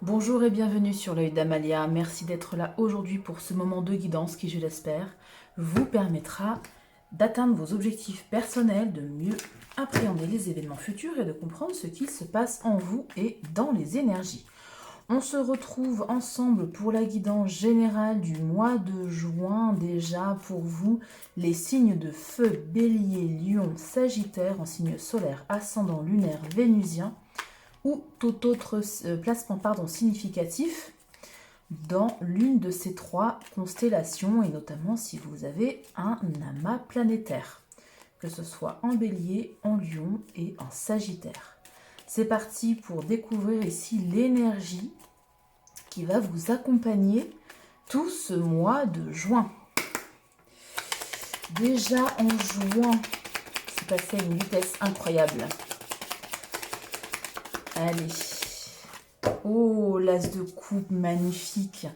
Bonjour et bienvenue sur l'œil d'Amalia. Merci d'être là aujourd'hui pour ce moment de guidance qui, je l'espère, vous permettra d'atteindre vos objectifs personnels, de mieux appréhender les événements futurs et de comprendre ce qu'il se passe en vous et dans les énergies. On se retrouve ensemble pour la guidance générale du mois de juin déjà pour vous, les signes de feu, bélier, lion, sagittaire en signe solaire, ascendant lunaire, vénusien ou tout autre placement significatif dans l'une de ces trois constellations, et notamment si vous avez un amas planétaire, que ce soit en bélier, en lion et en sagittaire. C'est parti pour découvrir ici l'énergie qui va vous accompagner tout ce mois de juin. Déjà en juin, c'est passé à une vitesse incroyable. Allez. Oh, l'as de coupe, magnifique.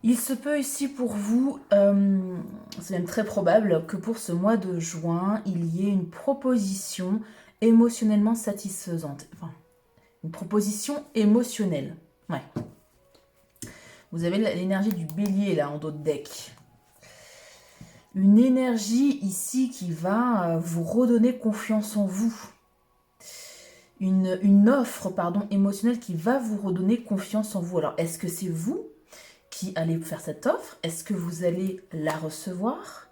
Il se peut ici pour vous, c'est même très probable, que pour ce mois de juin, il y ait une proposition émotionnellement satisfaisante. Enfin, une proposition émotionnelle. Ouais. Vous avez l'énergie du bélier là en dos de deck. Une énergie ici qui va vous redonner confiance en vous. Une offre émotionnelle qui va vous redonner confiance en vous. Alors, est-ce que c'est vous qui allez faire cette offre? Est-ce que vous allez la recevoir?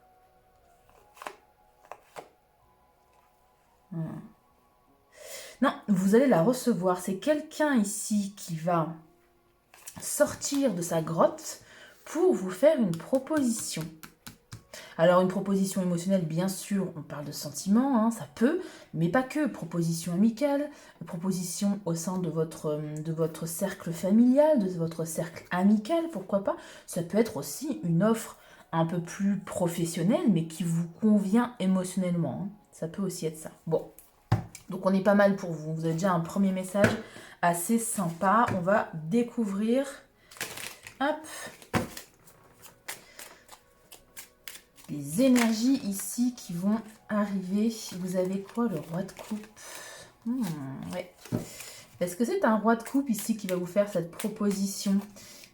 Non, vous allez la recevoir. C'est quelqu'un ici qui va sortir de sa grotte pour vous faire une proposition. Alors une proposition émotionnelle, bien sûr, on parle de sentiments, ça peut, mais pas que. Proposition amicale, proposition au sein de votre cercle familial, de votre cercle amical, pourquoi pas. Ça peut être aussi une offre un peu plus professionnelle, mais qui vous convient émotionnellement. Ça peut aussi être ça. Bon, donc on est pas mal pour vous. Vous avez déjà un premier message assez sympa. On va découvrir... Hop, les énergies ici qui vont arriver. Vous avez quoi? Le roi de coupe. Ouais. Est-ce que c'est un roi de coupe ici qui va vous faire cette proposition?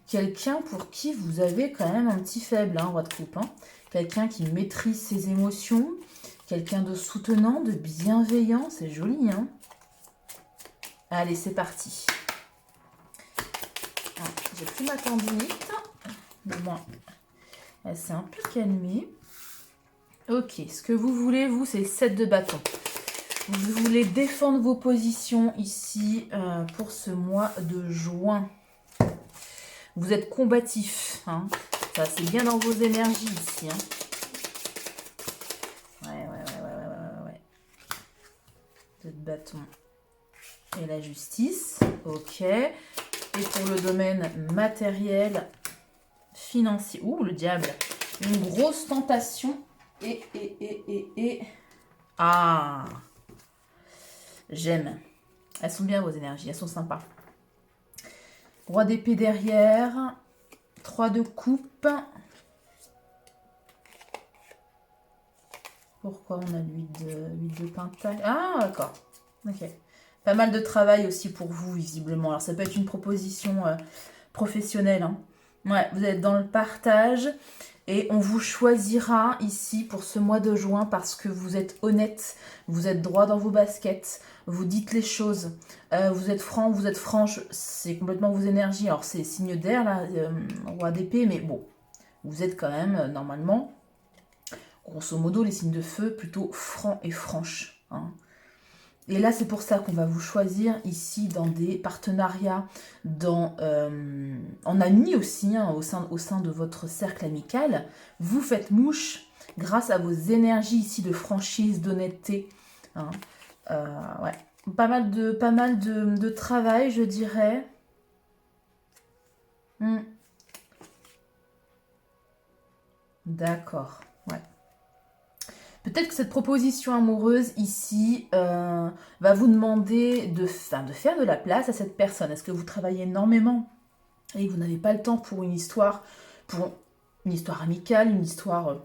Quelqu'un pour qui vous avez quand même un petit faible, roi de coupe. Quelqu'un qui maîtrise ses émotions. Quelqu'un de soutenant, de bienveillant. C'est joli, Allez, c'est parti. J'ai plus ma tendinite. Mais bon, elle s'est un peu calmée. Ok, ce que vous voulez, vous, c'est 7 de bâton. Vous voulez défendre vos positions ici pour ce mois de juin. Vous êtes combatif. Ça, c'est bien dans vos énergies ici. Ouais. 2 de bâton. Et la justice. Ok. Et pour le domaine matériel, financier. Ouh, le diable. Une grosse tentation. Ah, j'aime. Elles sont bien vos énergies, elles sont sympas. Roi d'épée derrière. 3 de coupe. Pourquoi on a l'huile de pentacle? Ah, d'accord. Ok. Pas mal de travail aussi pour vous, visiblement. Alors, ça peut être une proposition professionnelle. Ouais, vous êtes dans le partage. Et on vous choisira ici pour ce mois de juin parce que vous êtes honnête, vous êtes droit dans vos baskets, vous dites les choses, vous êtes franc, vous êtes franche, c'est complètement vos énergies. Alors c'est signe d'air là, roi d'épée, mais bon, vous êtes quand même normalement, grosso modo, les signes de feu plutôt francs et franches. Et là, c'est pour ça qu'on va vous choisir ici dans des partenariats, en amis aussi, au sein de votre cercle amical. Vous faites mouche grâce à vos énergies ici de franchise, d'honnêteté. Ouais. Pas mal de travail, je dirais. D'accord, ouais. Peut-être que cette proposition amoureuse ici va vous demander de faire de la place à cette personne. Est-ce que vous travaillez énormément et que vous n'avez pas le temps pour une histoire amicale, une histoire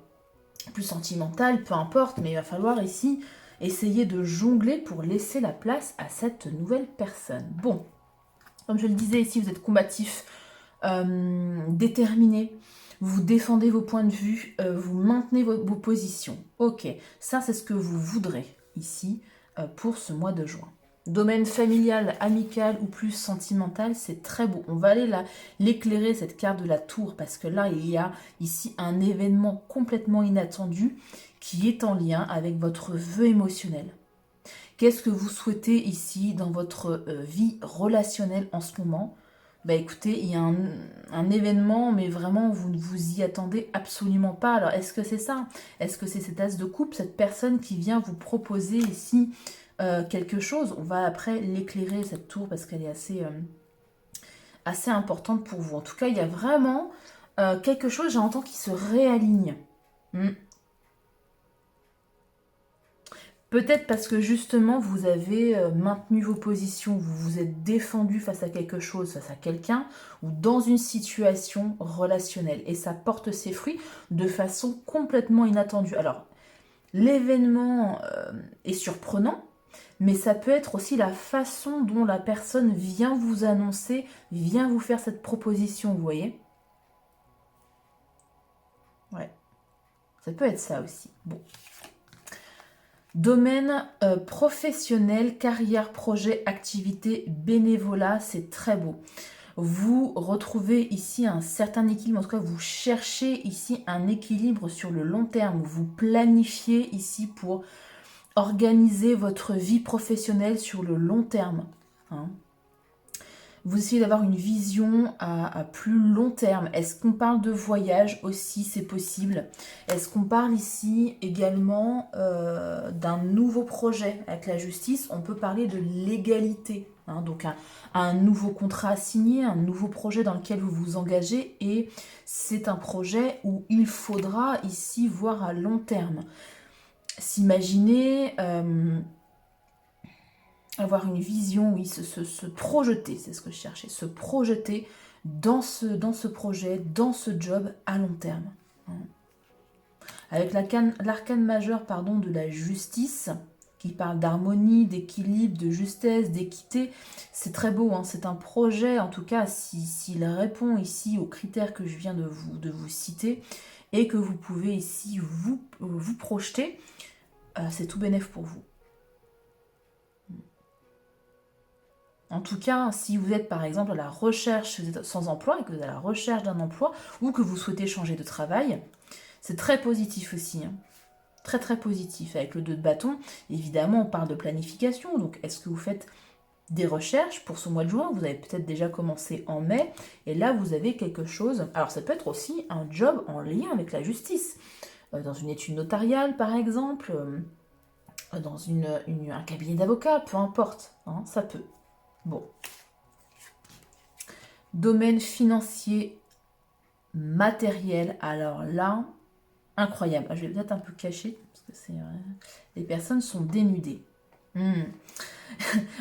plus sentimentale, peu importe, mais il va falloir ici essayer de jongler pour laisser la place à cette nouvelle personne. Bon, Comme je le disais ici, vous êtes combatif, déterminé, vous défendez vos points de vue, vous maintenez vos positions. Ok, ça c'est ce que vous voudrez ici pour ce mois de juin. Domaine familial, amical ou plus sentimental, c'est très beau. On va aller l'éclairer, cette carte de la tour, parce que là, il y a ici un événement complètement inattendu qui est en lien avec votre vœu émotionnel. Qu'est-ce que vous souhaitez ici dans votre vie relationnelle en ce moment? Bah écoutez, il y a un événement, mais vraiment, vous ne vous y attendez absolument pas. Alors, est-ce que c'est ça? Est-ce que c'est cet as de coupe, cette personne qui vient vous proposer ici quelque chose? On va après l'éclairer, cette tour, parce qu'elle est assez importante pour vous. En tout cas, il y a vraiment quelque chose, j'entends, qui se réaligne. Peut-être parce que justement, vous avez maintenu vos positions, vous vous êtes défendu face à quelque chose, face à quelqu'un, ou dans une situation relationnelle. Et ça porte ses fruits de façon complètement inattendue. Alors, l'événement est surprenant, mais ça peut être aussi la façon dont la personne vient vous annoncer, vient vous faire cette proposition, vous voyez? Ouais, ça peut être ça aussi. Bon. Domaine professionnel, carrière, projet, activité, bénévolat, c'est très beau. Vous retrouvez ici un certain équilibre, en tout cas vous cherchez ici un équilibre sur le long terme. Vous planifiez ici pour organiser votre vie professionnelle sur le long terme. Hein. Vous essayez d'avoir une vision à plus long terme. Est-ce qu'on parle de voyage aussi? C'est possible. Est-ce qu'on parle ici également d'un nouveau projet avec la justice? On peut parler de légalité. Hein, donc un nouveau contrat à signer, un nouveau projet dans lequel vous vous engagez. Et c'est un projet où il faudra ici voir à long terme. S'imaginer... avoir une vision, oui, se projeter, c'est ce que je cherchais, se projeter dans ce projet, dans ce job à long terme. Avec l'arcane majeur, pardon, de la justice, qui parle d'harmonie, d'équilibre, de justesse, d'équité, c'est très beau, hein, c'est un projet, en tout cas, s'il répond ici aux critères que je viens de vous citer, et que vous pouvez ici vous projeter, c'est tout bénef pour vous. En tout cas, si vous êtes par exemple à la recherche, vous êtes sans emploi et que vous êtes à la recherche d'un emploi ou que vous souhaitez changer de travail, c'est très positif aussi. Hein. Très très positif. Avec le 2 de bâton, évidemment, on parle de planification. Donc, est-ce que vous faites des recherches pour ce mois de juin? Vous avez peut-être déjà commencé en mai. Et là, vous avez quelque chose. Alors, ça peut être aussi un job en lien avec la justice. Dans une étude notariale, par exemple. Dans un cabinet d'avocat, peu importe. Hein, ça peut. Bon. Domaine financier, matériel. Alors là, incroyable. Je vais peut-être un peu cacher, parce que c'est les personnes sont dénudées.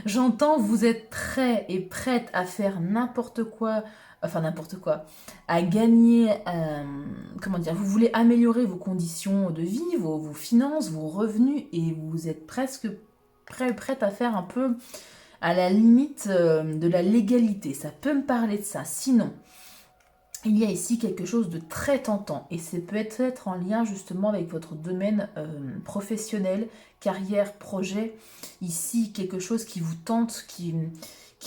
J'entends, vous êtes prêts et prêtes à faire n'importe quoi, à gagner, comment dire, vous voulez améliorer vos conditions de vie, vos finances, vos revenus, et vous êtes presque prête à faire un peu à la limite de la légalité. Ça peut me parler de ça. Sinon, il y a ici quelque chose de très tentant et c'est peut-être en lien justement avec votre domaine professionnel, carrière, projet. Ici, quelque chose qui vous tente, qui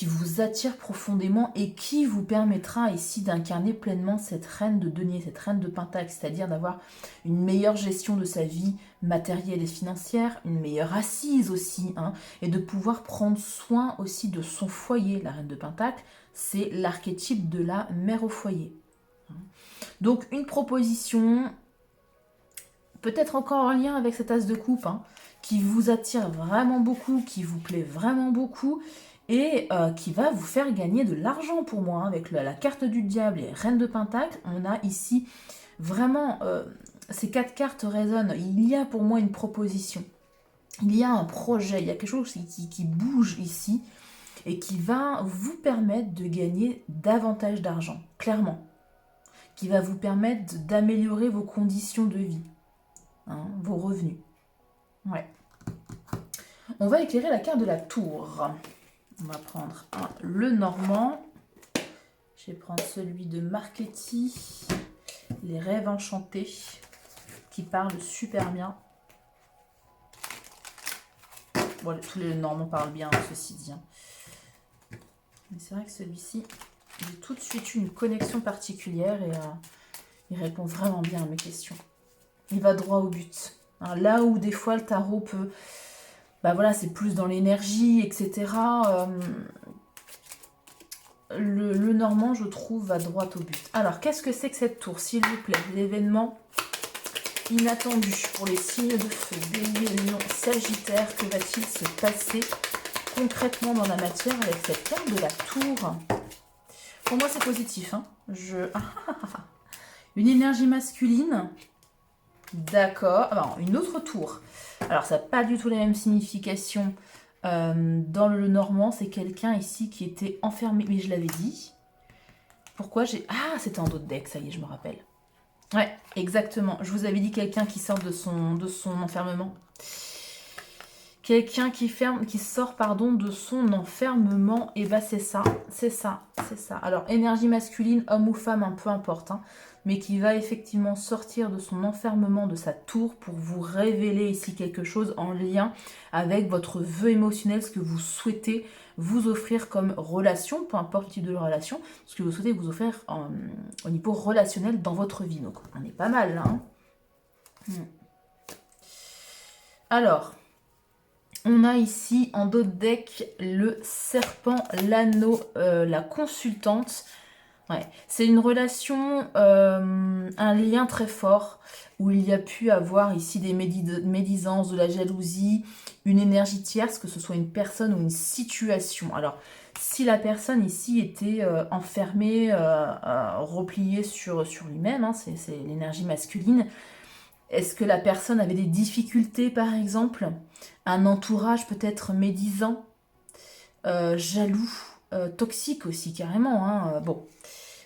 vous attire profondément et qui vous permettra ici d'incarner pleinement cette reine de denier, cette reine de pentacle, c'est-à-dire d'avoir une meilleure gestion de sa vie matérielle et financière, une meilleure assise aussi, hein, et de pouvoir prendre soin aussi de son foyer. La reine de pentacle, c'est l'archétype de la mère au foyer. Donc une proposition, peut-être encore en lien avec cet as de coupe, hein, qui vous attire vraiment beaucoup, qui vous plaît vraiment beaucoup, et qui va vous faire gagner de l'argent pour moi. Hein, avec la carte du diable et reine de pentacle, on a ici vraiment, ces 4 cartes résonnent. Il y a pour moi une proposition, il y a un projet, il y a quelque chose qui bouge ici, et qui va vous permettre de gagner davantage d'argent, clairement. Qui va vous permettre d'améliorer vos conditions de vie, hein, vos revenus. Ouais. On va éclairer la carte de la tour. On va prendre un Le Normand. Je vais prendre celui de Marchetti, Les Rêves Enchantés, qui parle super bien. Bon, tous les Normands parlent bien, ceci dit. Mais c'est vrai que celui-ci, j'ai tout de suite eu une connexion particulière et il répond vraiment bien à mes questions. Il va droit au but. Hein, là où des fois le tarot peut... Bah voilà, c'est plus dans l'énergie, etc. Le Normand, je trouve, va droit au but. Alors, qu'est-ce que c'est que cette tour, s'il vous plaît? L'événement inattendu pour les signes de feu, Bélier, Lion, Sagittaire. Que va-t-il se passer concrètement dans la matière avec cette carte de la tour? Pour moi, c'est positif. Hein. Une énergie masculine. D'accord. Alors, une autre tour. Alors, ça n'a pas du tout la même signification. Dans le Normand, c'est quelqu'un ici qui était enfermé. Mais je l'avais dit. Pourquoi j'ai... Ah, c'était en d'autres deck, ça y est, je me rappelle. Ouais, exactement. Je vous avais dit quelqu'un qui sort de son enfermement. Quelqu'un qui sort de son enfermement. Et bah c'est ça, c'est ça, c'est ça. Alors, énergie masculine, homme ou femme, peu importe. Hein, mais qui va effectivement sortir de son enfermement, de sa tour, pour vous révéler ici quelque chose en lien avec votre vœu émotionnel, ce que vous souhaitez vous offrir comme relation, peu importe le type de relation, ce que vous souhaitez vous offrir au niveau relationnel dans votre vie. Donc, on est pas mal là. Hein. Alors... On a ici en dos de deck le serpent, l'anneau, la consultante. Ouais. C'est une relation, un lien très fort où il y a pu avoir ici des médisances, de la jalousie, une énergie tierce, que ce soit une personne ou une situation. Alors, si la personne ici était enfermée, repliée sur lui-même, hein, c'est l'énergie masculine. Est-ce que la personne avait des difficultés, par exemple? Un entourage peut-être médisant, jaloux, toxique aussi, carrément. Hein. Bon,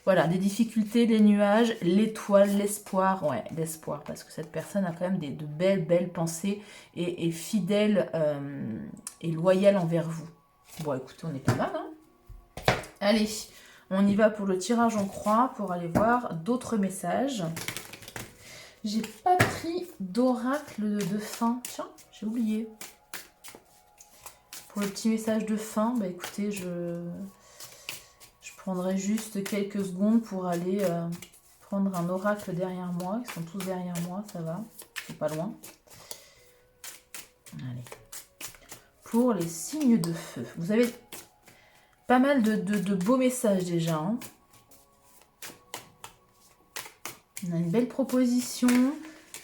voilà, des difficultés, des nuages, l'étoile, l'espoir. Ouais, l'espoir, parce que cette personne a quand même de belles pensées et est fidèle et loyale envers vous. Bon, écoutez, on est pas mal. Hein. Allez, on y va pour le tirage en croix, pour aller voir d'autres messages. J'ai pas pris d'oracle de fin. Tiens, j'ai oublié. Pour le petit message de fin, bah écoutez, je prendrai juste quelques secondes pour aller prendre un oracle derrière moi. Ils sont tous derrière moi, ça va. C'est pas loin. Allez. Pour les signes de feu. Vous avez pas mal de beaux messages déjà. Hein. On a une belle proposition,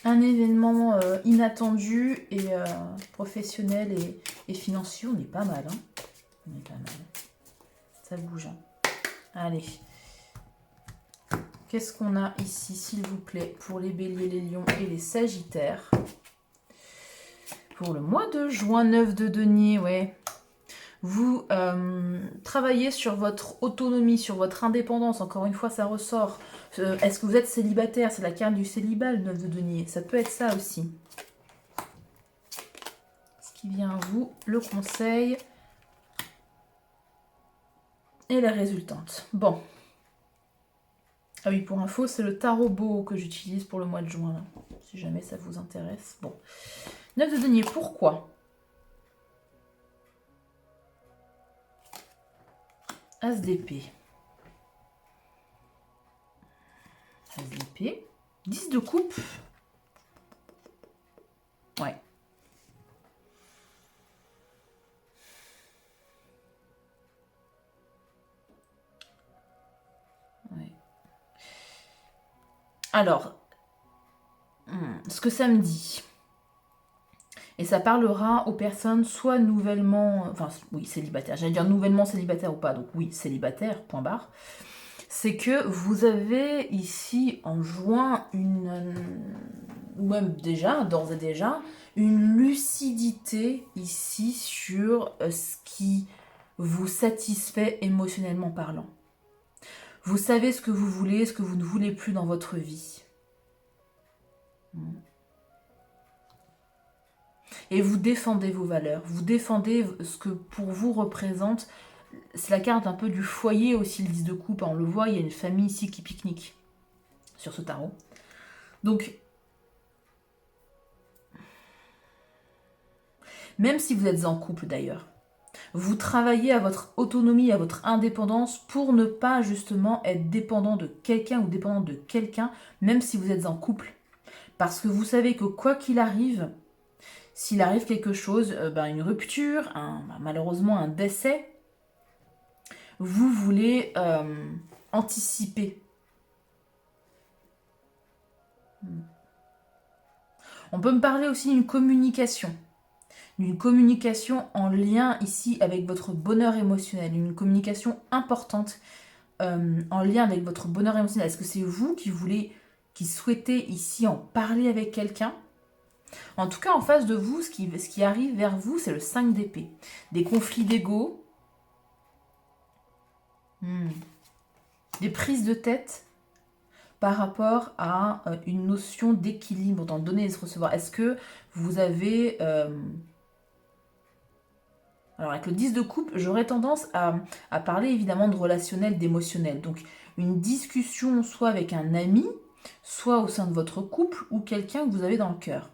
un événement inattendu et professionnel et financier. On est pas mal. Hein. On est pas mal. Ça bouge. Hein. Allez. Qu'est-ce qu'on a ici, s'il vous plaît, pour les béliers, les lions et les sagittaires? Pour le mois de juin, 9 de denier, ouais. Vous travaillez sur votre autonomie, sur votre indépendance. Encore une fois, ça ressort. Est-ce que vous êtes célibataire? C'est la carte du célibat, le 9 de denier. Ça peut être ça aussi. Ce qui vient à vous, le conseil et la résultante. Bon. Ah oui, pour info, c'est le tarot beau que j'utilise pour le mois de juin. Là, si jamais ça vous intéresse. Bon. 9 de denier, pourquoi? As d'épée. As d'épée. 10 de coupe. Ouais. Ouais. Alors, ce que ça me dit, et ça parlera aux personnes soit nouvellement, enfin oui, célibataires, j'allais dire nouvellement célibataire ou pas, donc oui, célibataire, point barre, c'est que vous avez ici en juin ou même déjà, d'ores et déjà, une lucidité ici sur ce qui vous satisfait émotionnellement parlant. Vous savez ce que vous voulez, ce que vous ne voulez plus dans votre vie. Et vous défendez vos valeurs, vous défendez ce que pour vous représente. C'est la carte un peu du foyer aussi, le 10 de coupe. On le voit, il y a une famille ici qui pique-nique sur ce tarot. Donc, même si vous êtes en couple d'ailleurs, vous travaillez à votre autonomie, à votre indépendance pour ne pas justement être dépendant de quelqu'un ou dépendant de quelqu'un, même si vous êtes en couple. Parce que vous savez que quoi qu'il arrive, s'il arrive quelque chose, une rupture, malheureusement un décès, vous voulez anticiper. On peut me parler aussi d'une communication en lien ici avec votre bonheur émotionnel, une communication importante en lien avec votre bonheur émotionnel. Est-ce que c'est vous qui souhaitez ici en parler avec quelqu'un? En tout cas, en face de vous, ce qui arrive vers vous, c'est le 5 d'épée. Des conflits d'ego, des prises de tête par rapport à une notion d'équilibre dans le donner et se recevoir. Est-ce que vous avez... Alors avec le 10 de coupe, j'aurais tendance à parler évidemment de relationnel, d'émotionnel. Donc une discussion soit avec un ami, soit au sein de votre couple ou quelqu'un que vous avez dans le cœur.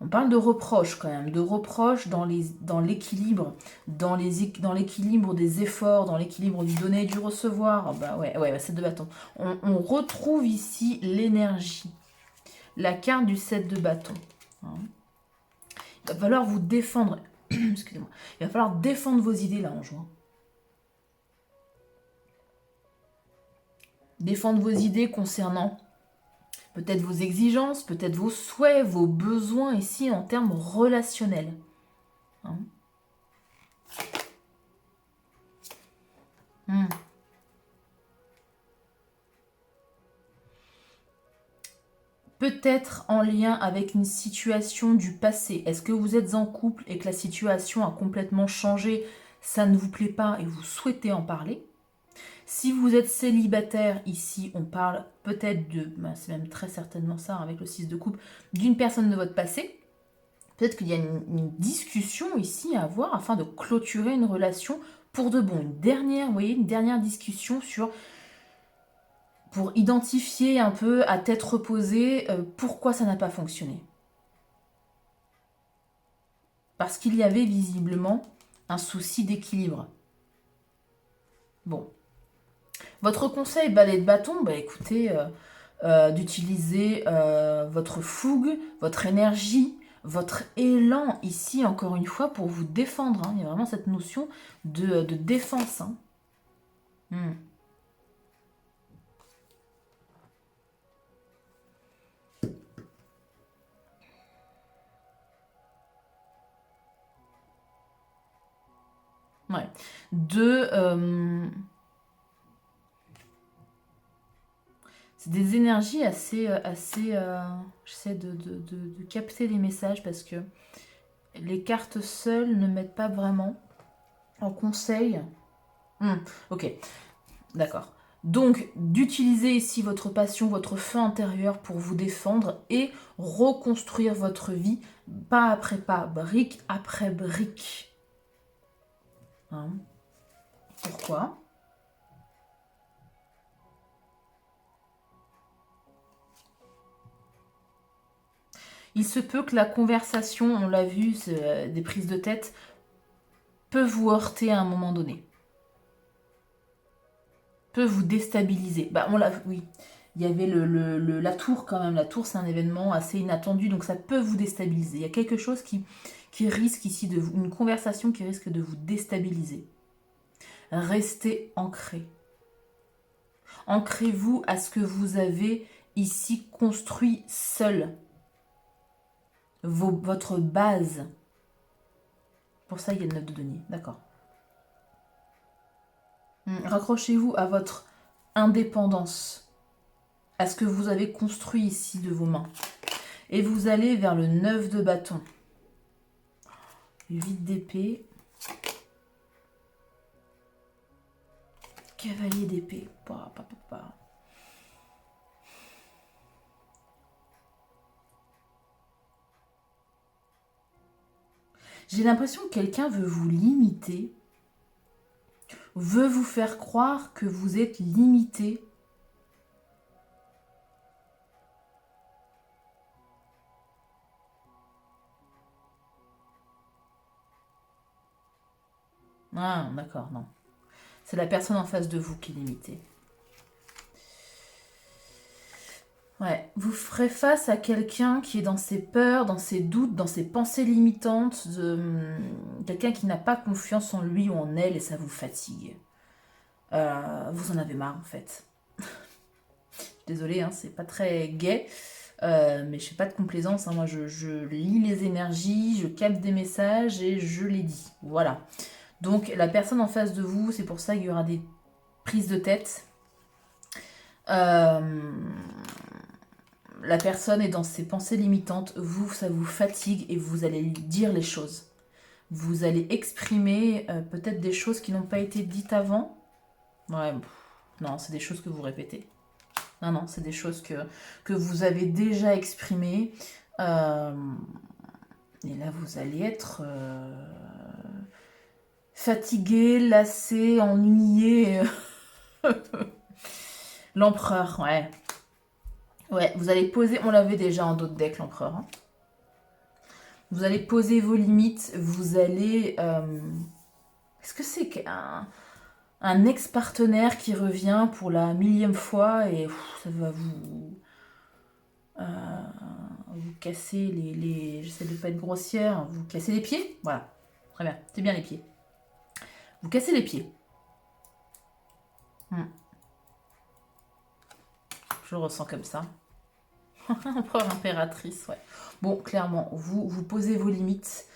On parle de reproches quand même, de reproches dans l'équilibre, dans l'équilibre des efforts, dans l'équilibre du donner et du recevoir. C'est de bâton. On retrouve ici l'énergie, la carte du 7 de bâton. Il va falloir vous défendre. Excusez-moi. Il va falloir défendre vos idées là en juin. Défendre vos idées concernant peut-être vos exigences, peut-être vos souhaits, vos besoins ici en termes relationnels. Peut-être en lien avec une situation du passé. Est-ce que vous êtes en couple et que la situation a complètement changé, ça ne vous plaît pas et vous souhaitez en parler? Si vous êtes célibataire, ici, on parle peut-être c'est même très certainement ça, avec le 6 de coupe, d'une personne de votre passé. Peut-être qu'il y a une discussion ici à avoir afin de clôturer une relation pour de bon. Une dernière discussion pour identifier un peu à tête reposée pourquoi ça n'a pas fonctionné. Parce qu'il y avait visiblement un souci d'équilibre. Bon. Votre conseil, balai de bâton, écoutez, d'utiliser votre fougue, votre énergie, votre élan ici, encore une fois, pour vous défendre. Il y a vraiment cette notion de défense. Ouais. C'est des énergies assez j'essaie de capter les messages parce que les cartes seules ne m'aident pas vraiment. En conseil. Ok, d'accord. Donc, d'utiliser ici votre passion, votre feu intérieur pour vous défendre et reconstruire votre vie pas après pas, brique après brique. Pourquoi ? Il se peut que la conversation, on l'a vu, des prises de tête, peut vous heurter à un moment donné. Peut vous déstabiliser. Oui. Il y avait la tour quand même. La tour, c'est un événement assez inattendu, donc ça peut vous déstabiliser. Il y a quelque chose qui risque ici, une conversation qui risque de vous déstabiliser. Restez ancré. Ancrez-vous à ce que vous avez ici construit seul. Votre base. Pour ça, il y a le 9 de denier. D'accord. Raccrochez-vous à votre indépendance. À ce que vous avez construit ici de vos mains. Et vous allez vers le 9 de bâton. 8 d'épée. Cavalier d'épée. J'ai l'impression que quelqu'un veut vous limiter, veut vous faire croire que vous êtes limité. Ah, d'accord, non. C'est la personne en face de vous qui est limitée. Ouais, vous ferez face à quelqu'un qui est dans ses peurs, dans ses doutes, dans ses pensées limitantes, quelqu'un qui n'a pas confiance en lui ou en elle et ça vous fatigue. Vous en avez marre en fait. Désolée, hein, c'est pas très gai, mais je fais pas de complaisance. Hein, moi, je lis les énergies, je capte des messages et je les dis. Voilà. Donc, la personne en face de vous, c'est pour ça qu'il y aura des prises de tête. La personne est dans ses pensées limitantes. Vous, ça vous fatigue et vous allez lui dire les choses. Vous allez exprimer peut-être des choses qui n'ont pas été dites avant. Ouais, non, c'est des choses que vous répétez. Non, c'est des choses que vous avez déjà exprimées. Et là, vous allez être fatigué, lassé, ennuyé. L'empereur, ouais. Ouais, vous allez poser, on l'avait déjà en d'autres decks, l'empereur. Hein. Vous allez poser vos limites, vous allez... Est-ce que c'est un ex-partenaire qui revient pour la 1000e fois et ça va vous casser j'essaie de pas être grossière, vous cassez les pieds. Voilà, très bien, c'est bien les pieds. Vous cassez les pieds. Je le ressens comme ça. Empereur impératrice, ouais. Bon, clairement, vous posez vos limites.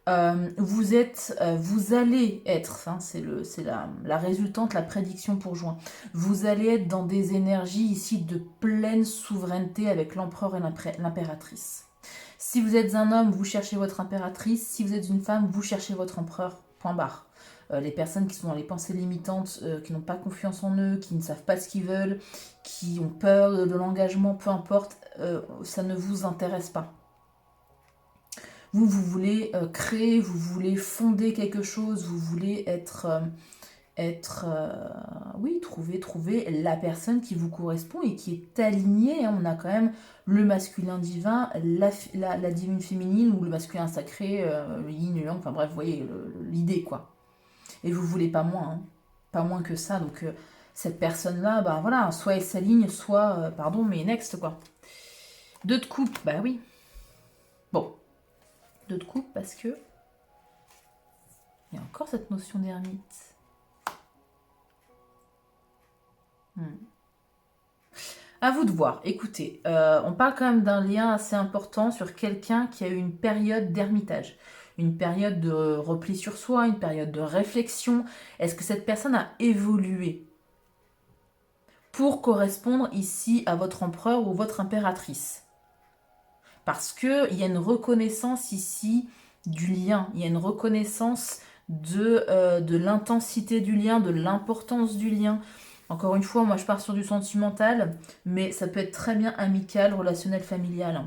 Vous allez être, hein, c'est la résultante, la prédiction pour juin. Vous allez être dans des énergies ici de pleine souveraineté avec l'empereur et l'impératrice. Si vous êtes un homme, vous cherchez votre impératrice. Si vous êtes une femme, vous cherchez votre empereur. Point barre. Les personnes qui sont dans les pensées limitantes, qui n'ont pas confiance en eux, qui ne savent pas ce qu'ils veulent, qui ont peur de l'engagement, peu importe, ça ne vous intéresse pas. Vous voulez créer, vous voulez fonder quelque chose, vous voulez oui, trouver la personne qui vous correspond et qui est alignée. On a quand même le masculin divin, la divine féminine ou le masculin sacré, le yin, le yang, enfin bref, vous voyez l'idée quoi. Et vous voulez pas moins, hein, pas moins que ça. Donc cette personne-là, bah voilà, soit elle s'aligne, soit, pardon, mais next quoi. 2 de coupe, bah oui. Bon. 2 de coupe parce que il y a encore cette notion d'ermite. À vous de voir. Écoutez, on parle quand même d'un lien assez important sur quelqu'un qui a eu une période d'ermitage, une période de repli sur soi, une période de réflexion. Est-ce que cette personne a évolué pour correspondre ici à votre empereur ou votre impératrice? Parce qu'il y a une reconnaissance ici du lien, il y a une reconnaissance de l'intensité du lien, de l'importance du lien. Encore une fois, moi je pars sur du sentimental, mais ça peut être très bien amical, relationnel, familial.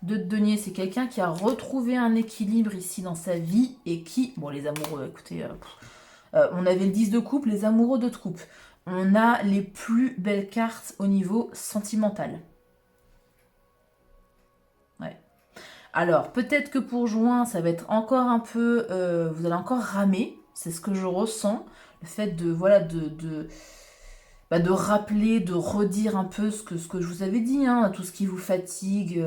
2 de denier, c'est quelqu'un qui a retrouvé un équilibre ici dans sa vie et qui... Bon, les amoureux, écoutez, on avait le 10 de coupe, les amoureux de coupe. On a les plus belles cartes au niveau sentimental. Ouais. Alors, peut-être que pour juin, ça va être encore un peu... vous allez encore ramer, c'est ce que je ressens. Le fait de, voilà, de rappeler, de redire un peu ce que je vous avais dit, hein, tout ce qui vous fatigue,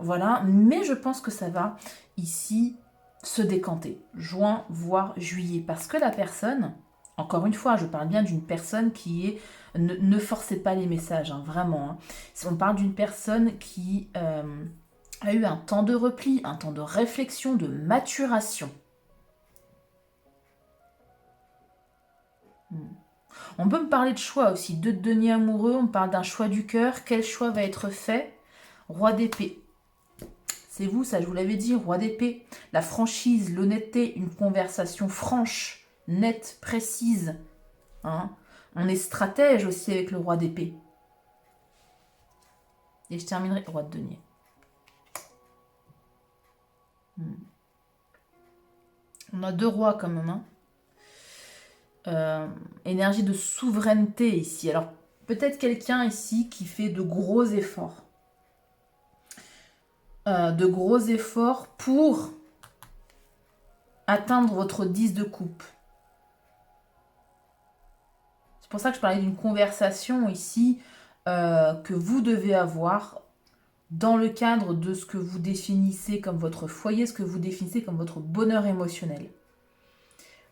voilà. Mais je pense que ça va ici se décanter, juin, voire juillet, parce que la personne, encore une fois, je parle bien d'une personne qui est... Ne forcez pas les messages, hein, vraiment. Hein. On parle d'une personne qui a eu un temps de repli, un temps de réflexion, de maturation. On peut me parler de choix aussi. 2 de denier amoureux, on parle d'un choix du cœur. Quel choix va être fait? Roi d'épée. C'est vous, ça je vous l'avais dit, roi d'épée. La franchise, l'honnêteté, une conversation franche, nette, précise. Hein, on est stratège aussi avec le roi d'épée. Et je terminerai, roi de denier. On a 2 rois quand même. Énergie de souveraineté ici. Alors, peut-être quelqu'un ici qui fait de gros efforts. De gros efforts pour atteindre votre 10 de coupe. C'est pour ça que je parlais d'une conversation ici que vous devez avoir dans le cadre de ce que vous définissez comme votre foyer, ce que vous définissez comme votre bonheur émotionnel.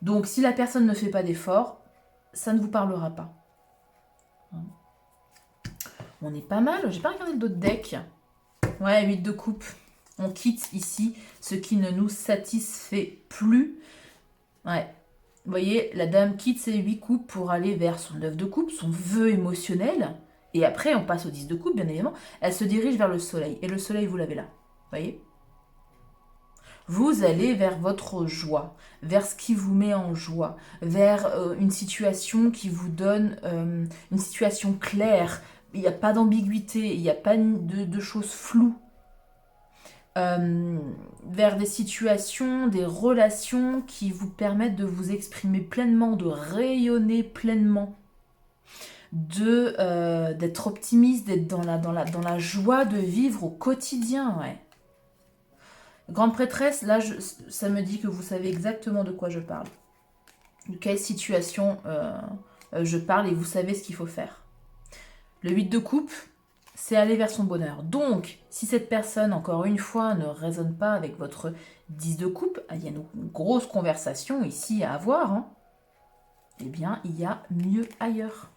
Donc, si la personne ne fait pas d'effort, ça ne vous parlera pas. On est pas mal. J'ai pas regardé d'autres decks. Ouais, 8 de coupe. On quitte ici ce qui ne nous satisfait plus. Ouais. Vous voyez, la dame quitte ses 8 coupes pour aller vers son 9 de coupe, son vœu émotionnel. Et après, on passe au 10 de coupe, bien évidemment. Elle se dirige vers le soleil. Et le soleil, vous l'avez là. Vous voyez ? Vous allez vers votre joie, vers ce qui vous met en joie, vers une situation qui vous donne une situation claire. Il n'y a pas d'ambiguïté, il n'y a pas de choses floues. Vers des situations, des relations qui vous permettent de vous exprimer pleinement, de rayonner pleinement, d'être optimiste, d'être dans la joie de vivre au quotidien, ouais. Grande prêtresse, là, ça me dit que vous savez exactement de quoi je parle. De quelle situation je parle et vous savez ce qu'il faut faire. Le 8 de coupe, c'est aller vers son bonheur. Donc, si cette personne, encore une fois, ne résonne pas avec votre 10 de coupe, il y a une grosse conversation ici à avoir, hein, eh bien, il y a mieux ailleurs.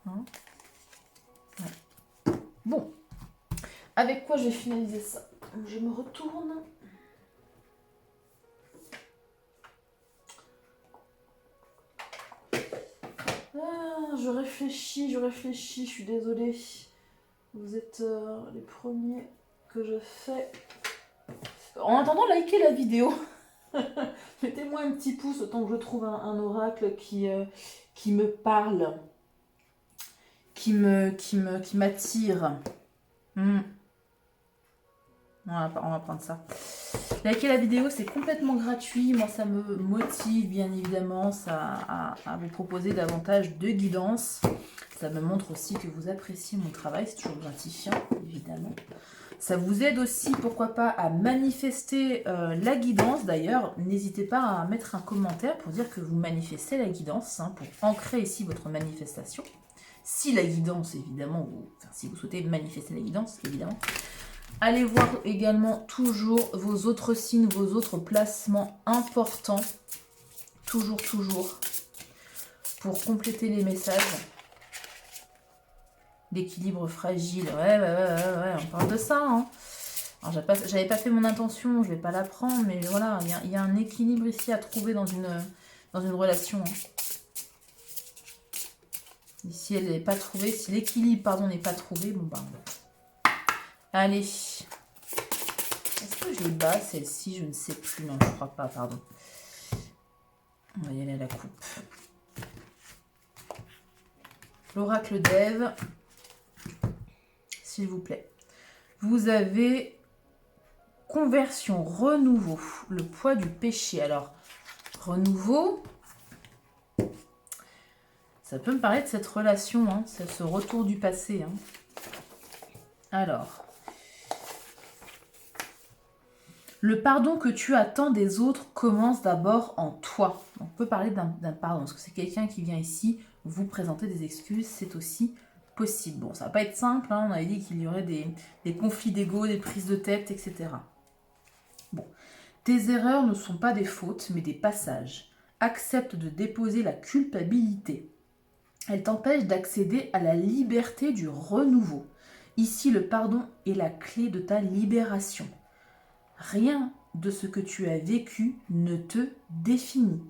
Hein, ouais. Bon, avec quoi je vais finaliser ça ? Je me retourne. Je réfléchis, je suis désolée. Vous êtes les premiers que je fais. En attendant, likez la vidéo. Mettez-moi un petit pouce autant que je trouve un oracle qui me parle, qui m'attire. On va prendre ça. Likez la vidéo, c'est complètement gratuit. Moi, ça me motive, bien évidemment, à vous proposer davantage de guidance. Ça me montre aussi que vous appréciez mon travail. C'est toujours gratifiant, évidemment. Ça vous aide aussi, pourquoi pas, à manifester la guidance. D'ailleurs, n'hésitez pas à mettre un commentaire pour dire que vous manifestez la guidance, hein, pour ancrer ici votre manifestation. Si la guidance, évidemment, si vous souhaitez manifester la guidance, évidemment. Allez voir également toujours vos autres signes, vos autres placements importants. Toujours, pour compléter les messages. D'équilibre fragile. Ouais, on parle de ça. Hein. Alors, j'avais pas fait mon intention, je vais pas la prendre, mais voilà, il y a un équilibre ici à trouver dans une relation. Hein. Si elle n'est pas trouvée, si l'équilibre, n'est pas trouvé, bon bah... Allez. Est-ce que je les bats, celle-ci? Je ne sais plus. Non, je ne crois pas, pardon. On va y aller à la coupe. L'oracle d'Ève. S'il vous plaît. Vous avez conversion, renouveau. Le poids du péché. Alors, renouveau. Ça peut me parler de cette relation, hein, ce retour du passé. Hein. Alors... Le pardon que tu attends des autres commence d'abord en toi. On peut parler d'un pardon, parce que c'est quelqu'un qui vient ici vous présenter des excuses, c'est aussi possible. Bon, ça va pas être simple, hein, on avait dit qu'il y aurait des conflits d'ego, des prises de tête, etc. Bon, tes erreurs ne sont pas des fautes, mais des passages. Accepte de déposer la culpabilité. Elle t'empêche d'accéder à la liberté du renouveau. Ici, le pardon est la clé de ta libération. Rien de ce que tu as vécu ne te définit.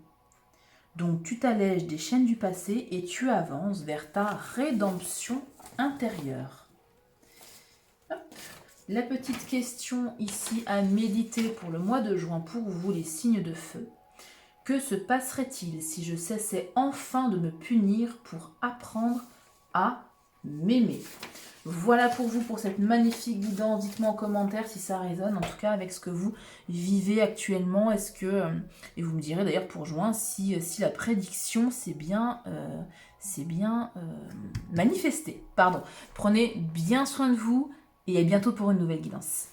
Donc tu t'allèges des chaînes du passé et tu avances vers ta rédemption intérieure. Hop. La petite question ici à méditer pour le mois de juin pour vous, les signes de feu. Que se passerait-il si je cessais enfin de me punir pour apprendre à m'aimer ? Voilà pour vous, pour cette magnifique guidance. Dites-moi en commentaire si ça résonne, en tout cas avec ce que vous vivez actuellement. Est-ce que, et vous me direz d'ailleurs pour juin, si la prédiction c'est bien manifesté. Pardon. Prenez bien soin de vous et à bientôt pour une nouvelle guidance.